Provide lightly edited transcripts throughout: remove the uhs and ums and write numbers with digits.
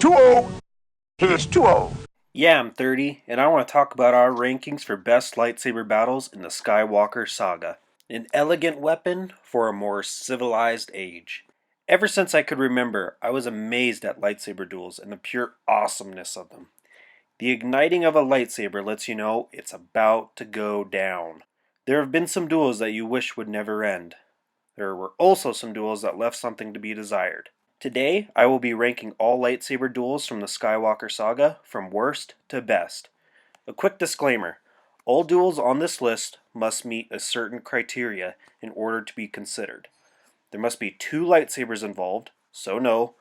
too old. He is too old. Yeah, I'm 30, and I want to talk about our rankings for best lightsaber battles in the Skywalker saga. An elegant weapon for a more civilized age. Ever since I could remember, I was amazed at lightsaber duels and the pure awesomeness of them. The igniting of a lightsaber lets you know it's about to go down. There have been some duels that you wish would never end. There were also some duels that left something to be desired. Today, I will be ranking all lightsaber duels from the Skywalker saga from worst to best. A quick disclaimer, all duels on this list must meet a certain criteria in order to be considered. There must be 2 lightsabers involved, so no,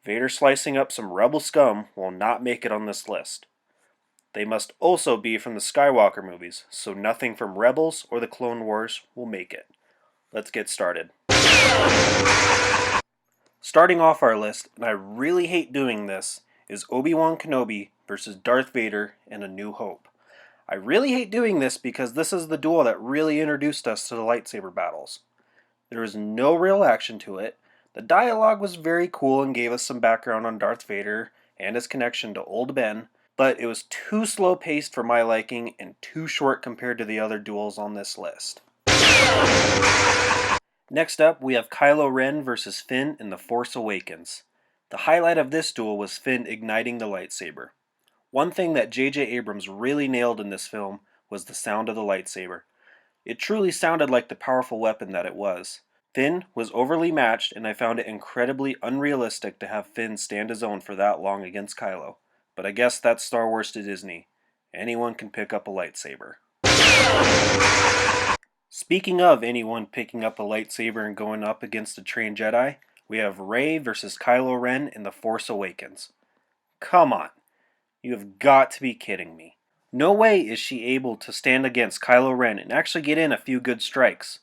Vader slicing up some rebel scum will not make it on this list. They must also be from the Skywalker movies, so nothing from Rebels or the Clone Wars will make it. Let's get started. Starting off our list, and I really hate doing this, is Obi-Wan Kenobi versus Darth Vader in A New Hope. I really hate doing this because this is the duel that really introduced us to the lightsaber battles. There was no real action to it. The dialogue was very cool and gave us some background on Darth Vader and his connection to Old Ben, but it was too slow-paced for my liking and too short compared to the other duels on this list. Next up, we have Kylo Ren versus Finn in The Force Awakens. The highlight of this duel was Finn igniting the lightsaber. One thing that J.J. Abrams really nailed in this film was the sound of the lightsaber. It truly sounded like the powerful weapon that it was. Finn was overly matched, and I found it incredibly unrealistic to have Finn stand his own for that long against Kylo. But I guess that's Star Wars to Disney. Anyone can pick up a lightsaber. Speaking of anyone picking up a lightsaber and going up against a trained Jedi, we have Rey versus Kylo Ren in The Force Awakens. Come on, you have got to be kidding me. No way is she able to stand against Kylo Ren and actually get in a few good strikes.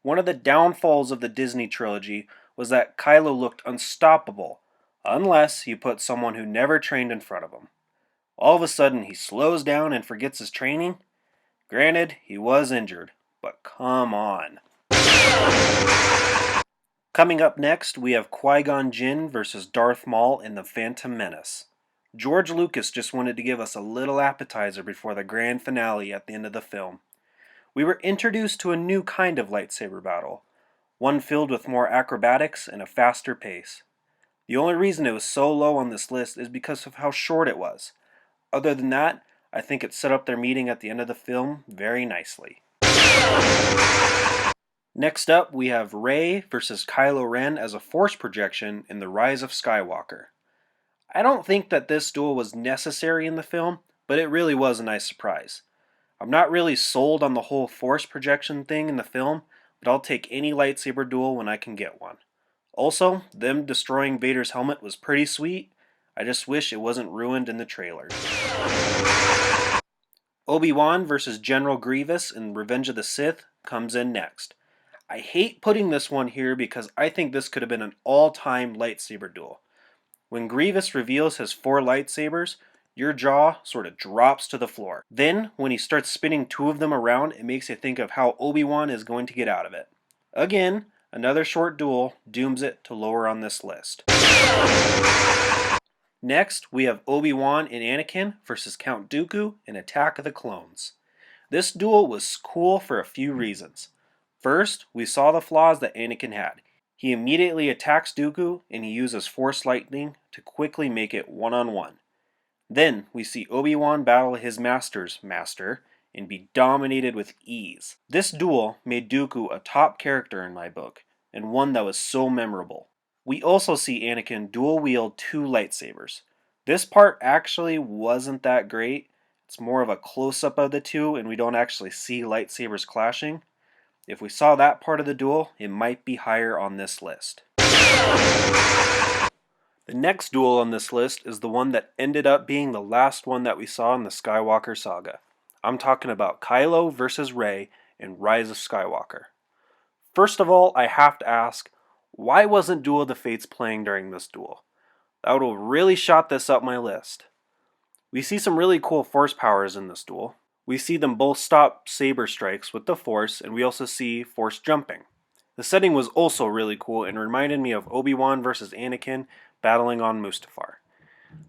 One of the downfalls of the Disney trilogy was that Kylo looked unstoppable, unless you put someone who never trained in front of him. All of a sudden he slows down and forgets his training. Granted, he was injured, but come on. Coming up next, we have Qui-Gon Jinn versus Darth Maul in The Phantom Menace. George Lucas just wanted to give us a little appetizer before the grand finale at the end of the film. We were introduced to a new kind of lightsaber battle, one filled with more acrobatics and a faster pace. The only reason it was so low on this list is because of how short it was. Other than that, I think it set up their meeting at the end of the film very nicely. Next up, we have Rey versus Kylo Ren as a force projection in The Rise of Skywalker. I don't think that this duel was necessary in the film, but it really was a nice surprise. I'm not really sold on the whole force projection thing in the film, but I'll take any lightsaber duel when I can get one. Also, them destroying Vader's helmet was pretty sweet. I just wish it wasn't ruined in the trailers. Obi-Wan versus General Grievous in Revenge of the Sith comes in next. I hate putting this one here because I think this could have been an all-time lightsaber duel. When Grievous reveals his 4 lightsabers, your jaw sort of drops to the floor. Then, when he starts spinning 2 of them around, it makes you think of how Obi-Wan is going to get out of it. Again, another short duel dooms it to lower on this list. Next, we have Obi-Wan and Anakin versus Count Dooku in Attack of the Clones. This duel was cool for a few reasons. First, we saw the flaws that Anakin had. He immediately attacks Dooku and he uses Force Lightning to quickly make it one-on-one. Then, we see Obi-Wan battle his master's master and be dominated with ease. This duel made Dooku a top character in my book, and one that was so memorable. We also see Anakin dual wield 2 lightsabers. This part actually wasn't that great. It's more of a close-up of the 2 and we don't actually see lightsabers clashing. If we saw that part of the duel, it might be higher on this list. The next duel on this list is the one that ended up being the last one that we saw in the Skywalker saga. I'm talking about Kylo versus Rey in Rise of Skywalker. First of all, I have to ask, why wasn't Duel of the Fates playing during this duel? That would have really shot this up my list. We see some really cool force powers in this duel. We see them both stop saber strikes with the Force, and we also see Force jumping. The setting was also really cool and reminded me of Obi-Wan versus Anakin battling on Mustafar.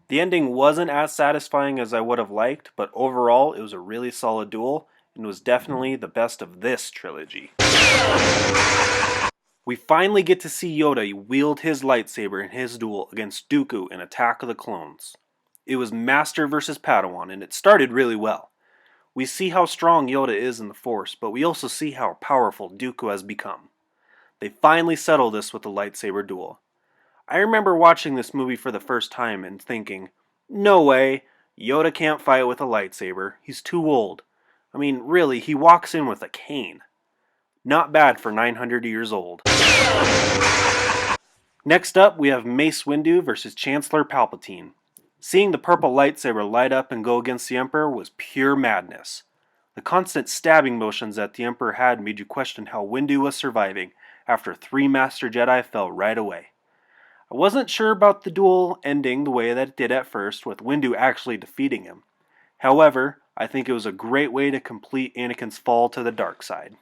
The ending wasn't as satisfying as I would have liked, but overall it was a really solid duel and was definitely the best of this trilogy. We finally get to see Yoda wield his lightsaber in his duel against Dooku in Attack of the Clones. It was Master versus Padawan, and it started really well. We see how strong Yoda is in the Force, but we also see how powerful Dooku has become. They finally settle this with the lightsaber duel. I remember watching this movie for the first time and thinking, no way, Yoda can't fight with a lightsaber, he's too old. I mean, really, he walks in with a cane. Not bad for 900 years old. Next up, we have Mace Windu versus Chancellor Palpatine. Seeing the purple lightsaber light up and go against the Emperor was pure madness. The constant stabbing motions that the Emperor had made you question how Windu was surviving after 3 Master Jedi fell right away. I wasn't sure about the duel ending the way that it did at first, with Windu actually defeating him. However, I think it was a great way to complete Anakin's fall to the dark side.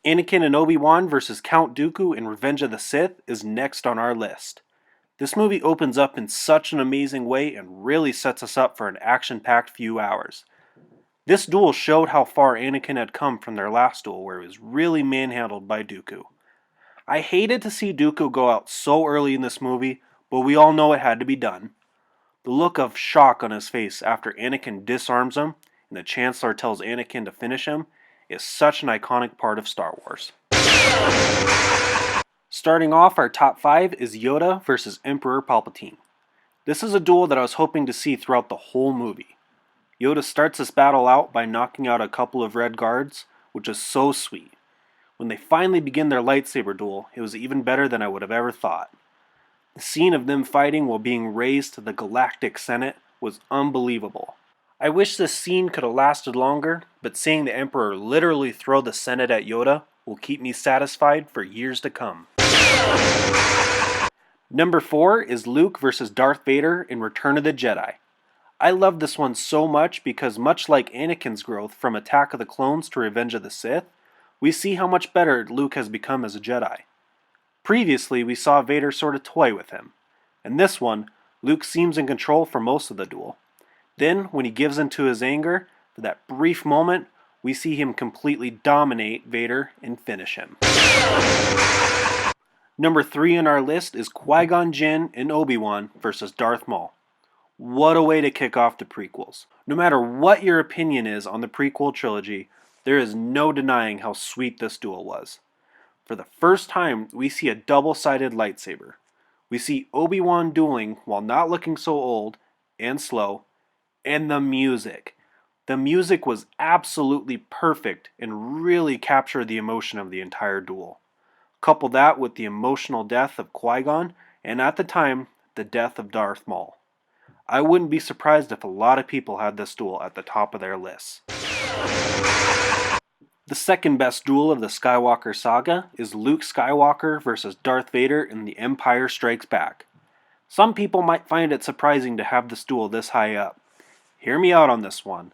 Anakin and Obi-Wan versus Count Dooku in Revenge of the Sith is next on our list. This movie opens up in such an amazing way and really sets us up for an action-packed few hours. This duel showed how far Anakin had come from their last duel, where he was really manhandled by Dooku. I hated to see Dooku go out so early in this movie, but we all know it had to be done. The look of shock on his face after Anakin disarms him and the Chancellor tells Anakin to finish him is such an iconic part of Star Wars. Starting off our top 5 is Yoda versus Emperor Palpatine. This is a duel that I was hoping to see throughout the whole movie. Yoda starts this battle out by knocking out a couple of red guards, which is so sweet. When they finally begin their lightsaber duel, it was even better than I would have ever thought. The scene of them fighting while being raised to the Galactic Senate was unbelievable. I wish this scene could have lasted longer, but seeing the Emperor literally throw the Senate at Yoda will keep me satisfied for years to come. Number 4 is Luke versus Darth Vader in Return of the Jedi. I love this one so much because much like Anakin's growth from Attack of the Clones to Revenge of the Sith, we see how much better Luke has become as a Jedi. Previously, we saw Vader sort of toy with him. In this one, Luke seems in control for most of the duel. Then, when he gives into his anger, for that brief moment, we see him completely dominate Vader and finish him. Number 3 on our list is Qui-Gon Jinn and Obi-Wan versus Darth Maul. What a way to kick off the prequels. No matter what your opinion is on the prequel trilogy, there is no denying how sweet this duel was. For the first time, we see a double-sided lightsaber. We see Obi-Wan dueling while not looking so old and slow, and the music. The music was absolutely perfect and really captured the emotion of the entire duel. Couple that with the emotional death of Qui-Gon, and at the time, the death of Darth Maul. I wouldn't be surprised if a lot of people had this duel at the top of their lists. The second best duel of the Skywalker saga is Luke Skywalker versus Darth Vader in The Empire Strikes Back. Some people might find it surprising to have this duel this high up. Hear me out on this one.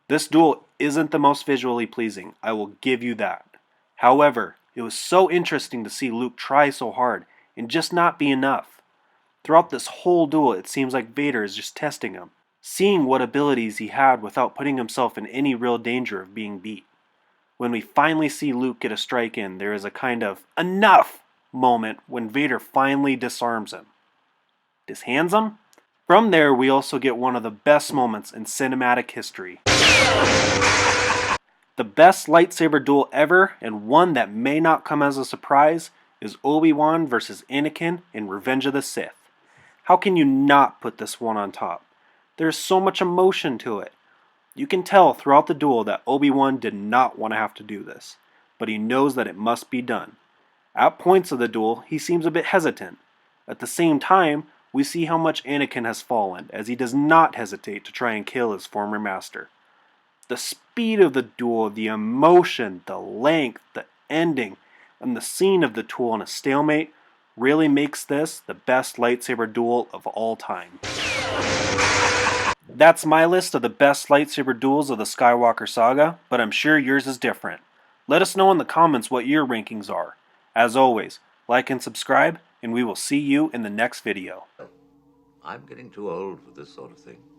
This duel isn't the most visually pleasing, I will give you that. However, it was so interesting to see Luke try so hard and just not be enough. Throughout this whole duel, it seems like Vader is just testing him, seeing what abilities he had without putting himself in any real danger of being beat. When we finally see Luke get a strike in, there is a kind of enough moment when Vader finally disarms him. Dishands him? From there, we also get one of the best moments in cinematic history. The best lightsaber duel ever, and one that may not come as a surprise, is Obi-Wan versus Anakin in Revenge of the Sith. How can you not put this one on top? There's so much emotion to it. You can tell throughout the duel that Obi-Wan did not want to have to do this, but he knows that it must be done. At points of the duel, he seems a bit hesitant. At the same time, we see how much Anakin has fallen, as he does not hesitate to try and kill his former master. The speed of the duel, the emotion, the length, the ending, and the scene of the duel in a stalemate really makes this the best lightsaber duel of all time. That's my list of the best lightsaber duels of the Skywalker saga, but I'm sure yours is different. Let us know in the comments what your rankings are. As always, like and subscribe, and we will see you in the next video. I'm getting too old for this sort of thing.